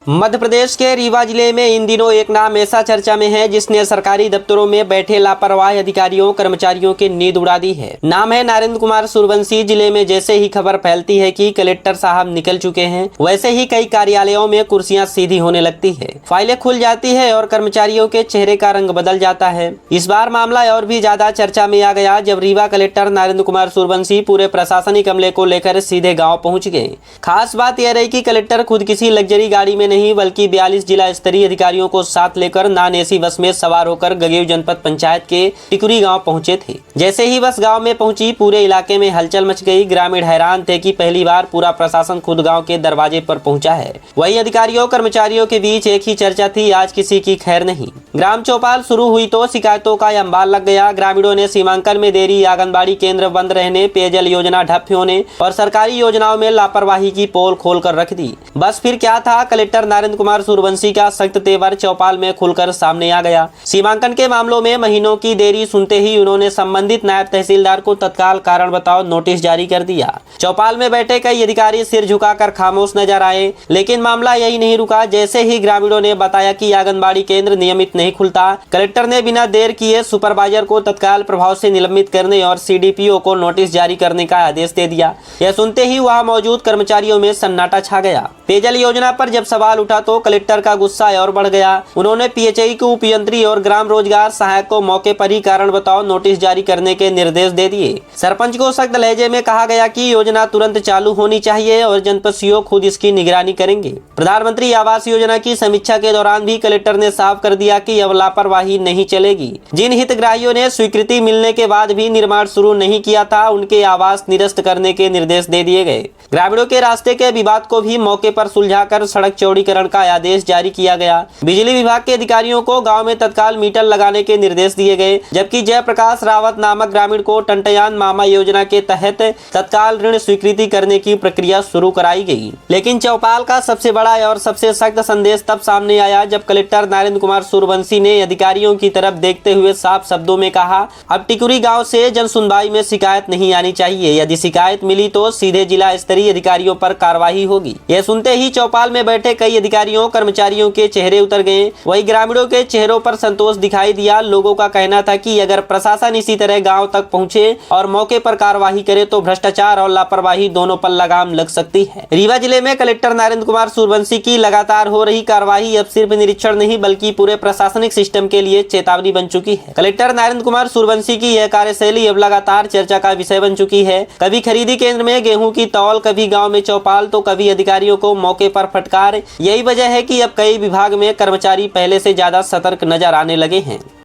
मध्य प्रदेश के रीवा जिले में इन दिनों एक नाम ऐसा चर्चा में है जिसने सरकारी दफ्तरों में बैठे लापरवाह अधिकारियों कर्मचारियों की नींद उड़ा दी है। नाम है नरेंद्र कुमार सूर्यवंशी। जिले में जैसे ही खबर फैलती है कि कलेक्टर साहब निकल चुके हैं, वैसे ही कई कार्यालयों में कुर्सियां सीधी होने लगती है, फाइलें खुल जाती है और कर्मचारियों के चेहरे का रंग बदल जाता है। इस बार मामला और भी ज्यादा चर्चा में आ गया जब रीवा कलेक्टर नरेंद्र कुमार सूर्यवंशी पूरे प्रशासनिक अमले को लेकर सीधे गाँव पहुँच गए। खास बात यह रही कि कलेक्टर खुद किसी लग्जरी गाड़ी में नहीं बल्कि 42 जिला स्तरीय अधिकारियों को साथ लेकर नॉन एसी बस में सवार होकर गगेव जनपद पंचायत के टिकुरी गांव पहुंचे थे। जैसे ही बस गांव में पहुंची, पूरे इलाके में हलचल मच गई। ग्रामीण हैरान थे कि पहली बार पूरा प्रशासन खुद गांव के दरवाजे पर पहुंचा है। वहीं अधिकारियों कर्मचारियों के बीच एक ही चर्चा थी, आज किसी की खैर नहीं। ग्राम चौपाल शुरू हुई तो शिकायतों का अंबार लग गया। ग्रामीणों ने सीमांकन में देरी, आंगनबाड़ी केंद्र बंद रहने, पेयजल योजना ठप होने और सरकारी योजनाओं में लापरवाही की पोल खोल कर रख दी। बस फिर क्या था, कलेक्टर नरेंद्र कुमार सूर्यवंशी का सख्त तेवर चौपाल में खुलकर सामने आ गया। सीमांकन के मामलों में महीनों की देरी सुनते ही उन्होंने संबंधित नायब तहसीलदार को तत्काल कारण बताओ नोटिस जारी कर दिया। चौपाल में बैठे कई अधिकारी सिर झुकाकर खामोश नजर आए, लेकिन मामला यही नहीं रुका। जैसे ही ग्रामीणों ने बताया कि आंगनबाड़ी केंद्र नियमित नहीं खुलता, कलेक्टर ने बिना देर किए सुपरवाइजर को तत्काल प्रभाव से निलंबित करने और सीडीपीओ को नोटिस जारी करने का आदेश दे दिया। यह सुनते ही वहां मौजूद कर्मचारियों में सन्नाटा छा गया। पेयजल योजना पर जब सवाल उठा तो कलेक्टर का गुस्सा और बढ़ गया। उन्होंने पीएचई को उपयंत्री और ग्राम रोजगार सहायक को मौके पर ही कारण बताओ नोटिस जारी करने के निर्देश दे दिए। सरपंच को सख्त लहजे में कहा गया कि योजना तुरंत चालू होनी चाहिए और जनपद सीओ खुद इसकी निगरानी करेंगे। प्रधानमंत्री आवास योजना की समीक्षा के दौरान भी कलेक्टर ने साफ कर दिया कि अब लापरवाही नहीं चलेगी। जिन हितग्राहियों ने स्वीकृति मिलने के बाद भी निर्माण शुरू नहीं किया था, उनके आवास निरस्त करने के निर्देश दे दिए गए। ग्रामीणों के रास्ते के विवाद को भी मौके पर सुलझाकर सड़क चौड़ीकरण का आदेश जारी किया गया। बिजली विभाग के अधिकारियों को गांव में तत्काल मीटर लगाने के निर्देश दिए गए, जबकि जयप्रकाश रावत नामक ग्रामीण को टंटयान मामा योजना के तहत तत्काल ऋण स्वीकृति करने की प्रक्रिया शुरू कराई गई। लेकिन चौपाल का सबसे बड़ा और सबसे सख्त संदेश तब सामने आया जब कलेक्टर नरेंद्र कुमार सूर्यवंशी ने अधिकारियों की तरफ देखते हुए साफ शब्दों में कहा, अब टिकुरी गाँव से जन सुनवाई में शिकायत नहीं आनी चाहिए। यदि शिकायत मिली तो सीधे जिला स्तरीय अधिकारियों पर कार्रवाई होगी। यह सुनते ही चौपाल में बैठे कई अधिकारियों कर्मचारियों के चेहरे उतर गए। वही ग्रामीणों के चेहरों पर संतोष दिखाई दिया। लोगों का कहना था कि अगर प्रशासन इसी तरह गांव तक पहुंचे और मौके पर कार्रवाई करे तो भ्रष्टाचार और लापरवाही दोनों पर लगाम लग सकती है। रीवा जिले में कलेक्टर नरेंद्र कुमार सूर्यवंशी की लगातार हो रही कार्रवाई अब सिर्फ निरीक्षण नहीं बल्कि पूरे प्रशासनिक सिस्टम के लिए चेतावनी बन चुकी है। कलेक्टर नरेंद्र कुमार सूर्यवंशी की यह कार्यशैली अब लगातार चर्चा का विषय बन चुकी है। कभी खरीदी केंद्र में गेहूं की तौल, कभी गाँव में चौपाल, तो कभी अधिकारियों को मौके पर फटकार। यही वजह है कि अब कई विभाग में कर्मचारी पहले से ज्यादा सतर्क नजर आने लगे हैं।